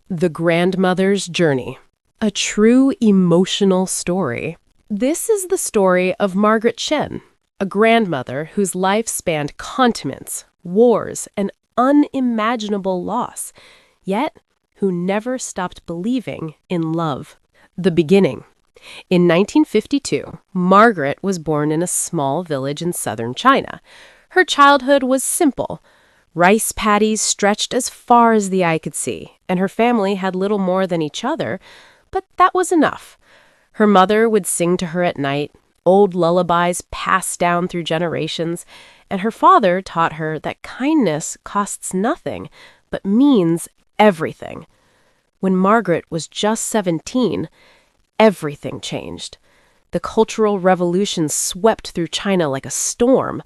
The Grandmother's Journey, a true emotional story. This is the story of Margaret Shen, a grandmother whose life spanned continents, wars, and unimaginable loss, yet who never stopped believing in love. The beginning. In 1952, Margaret was born in a small village in southern China. Her childhood was simple. Rice paddies stretched as far as the eye could see, and her family had little more than each other, but that was enough. Her mother would sing to her at night, old lullabies passed down through generations, and her father taught her that kindness costs nothing, but means everything. When Margaret was just 17, everything changed. The Cultural Revolution swept through China like a storm.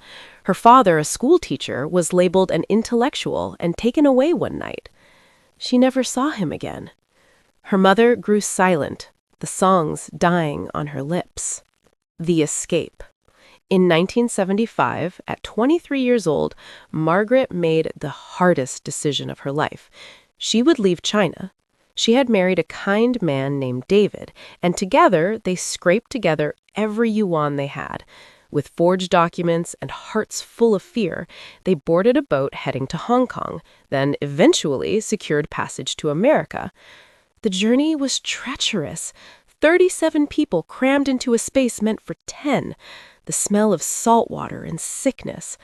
Her father, a school teacher, was labeled an intellectual and taken away one night. She never saw him again. Her mother grew silent, the songs dying on her lips. The escape. In 1975, at 23 years old, Margaret made the hardest decision of her life. She would leave China. She had married a kind man named David, and together they scraped together every yuan they had. With forged documents and hearts full of fear, they boarded a boat heading to Hong Kong, then eventually secured passage to America. The journey was treacherous. 37 people crammed into a space meant for 10. The smell of salt water and sickness.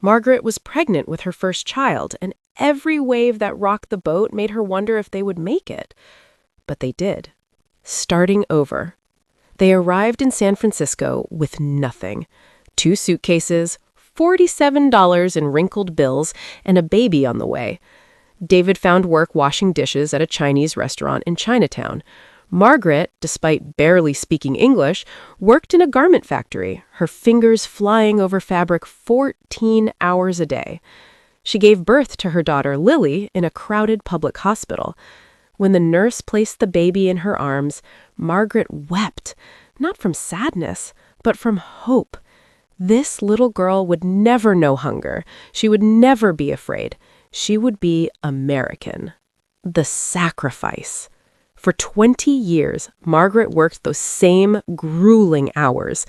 Margaret was pregnant with her first child, and every wave that rocked the boat made her wonder if they would make it. But they did. Starting over. They arrived in San Francisco with nothing. 2 suitcases, $47 in wrinkled bills, and a baby on the way. David found work washing dishes at a Chinese restaurant in Chinatown. Margaret, despite barely speaking English, worked in a garment factory, her fingers flying over fabric 14 hours a day. She gave birth to her daughter Lily in a crowded public hospital. When the nurse placed the baby in her arms, Margaret wept, not from sadness, but from hope. This little girl would never know hunger. She would never be afraid. She would be American. The sacrifice. For 20 years, Margaret worked those same grueling hours.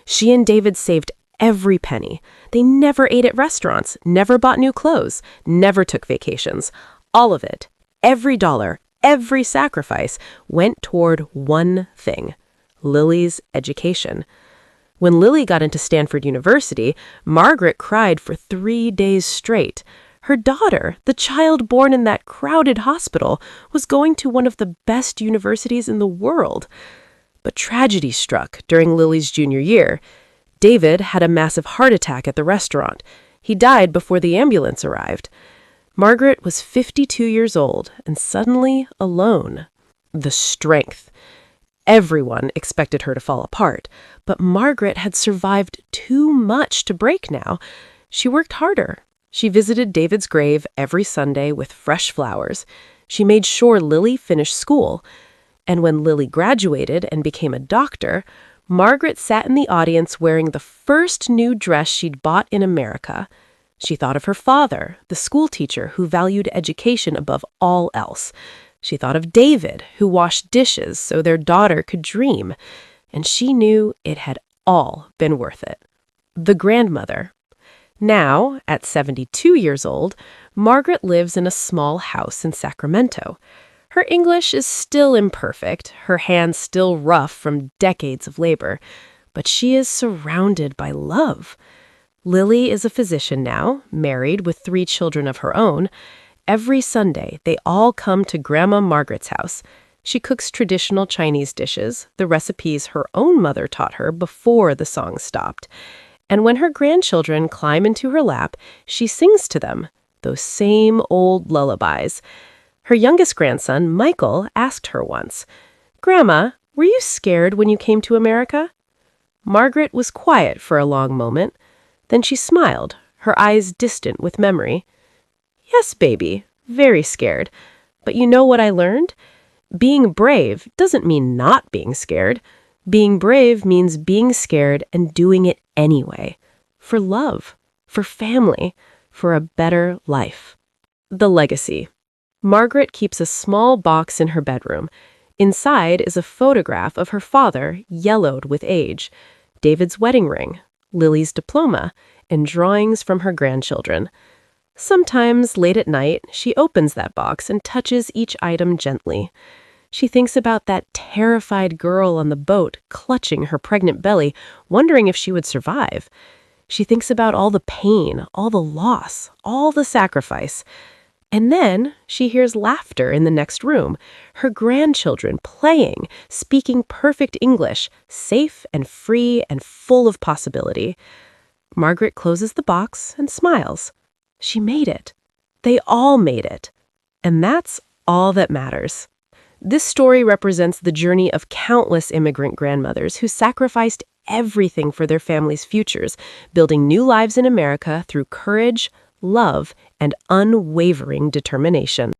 She and David saved every penny. They never ate at restaurants, never bought new clothes, never took vacations. All of it, every dollar, every sacrifice went toward one thing: Lily's education. When Lily got into Stanford University, Margaret cried for 3 days straight. Her daughter, the child born in that crowded hospital, was going to one of the best universities in the world. But tragedy struck during Lily's junior year. David had a massive heart attack at the restaurant. He died before the ambulance arrived. Margaret was 52 years old and suddenly alone. The strength. Everyone expected her to fall apart, but Margaret had survived too much to break now. She worked harder. She visited David's grave every Sunday with fresh flowers. She made sure Lily finished school. And when Lily graduated and became a doctor, Margaret sat in the audience wearing the first new dress she'd bought in America. She thought of her father, the school teacher who valued education above all else. She thought of David, who washed dishes so their daughter could dream. And she knew it had all been worth it. The grandmother. Now, at 72 years old, Margaret lives in a small house in Sacramento. Her English is still imperfect, her hands still rough from decades of labor, but she is surrounded by love. Lily is a physician now, married with 3 children of her own. Every Sunday, they all come to Grandma Margaret's house. She cooks traditional Chinese dishes, the recipes her own mother taught her before the song stopped. And when her grandchildren climb into her lap, she sings to them, those same old lullabies. Her youngest grandson, Michael, asked her once, "Grandma, were you scared when you came to America?" Margaret was quiet for a long moment. Then she smiled, her eyes distant with memory. "Yes, baby, very scared. But you know what I learned? Being brave doesn't mean not being scared. Being brave means being scared and doing it anyway. For love, for family, for a better life." The legacy. Margaret keeps a small box in her bedroom. Inside is a photograph of her father, yellowed with age, David's wedding ring, Lily's diploma, and drawings from her grandchildren. Sometimes, late at night, she opens that box and touches each item gently. She thinks about that terrified girl on the boat, clutching her pregnant belly, wondering if she would survive. She thinks about all the pain, all the loss, all the sacrifice. And then she hears laughter in the next room, her grandchildren playing, speaking perfect English, safe and free and full of possibility. Margaret closes the box and smiles. She made it. They all made it. And that's all that matters. This story represents the journey of countless immigrant grandmothers who sacrificed everything for their families' futures, building new lives in America through courage, love, and unwavering determination.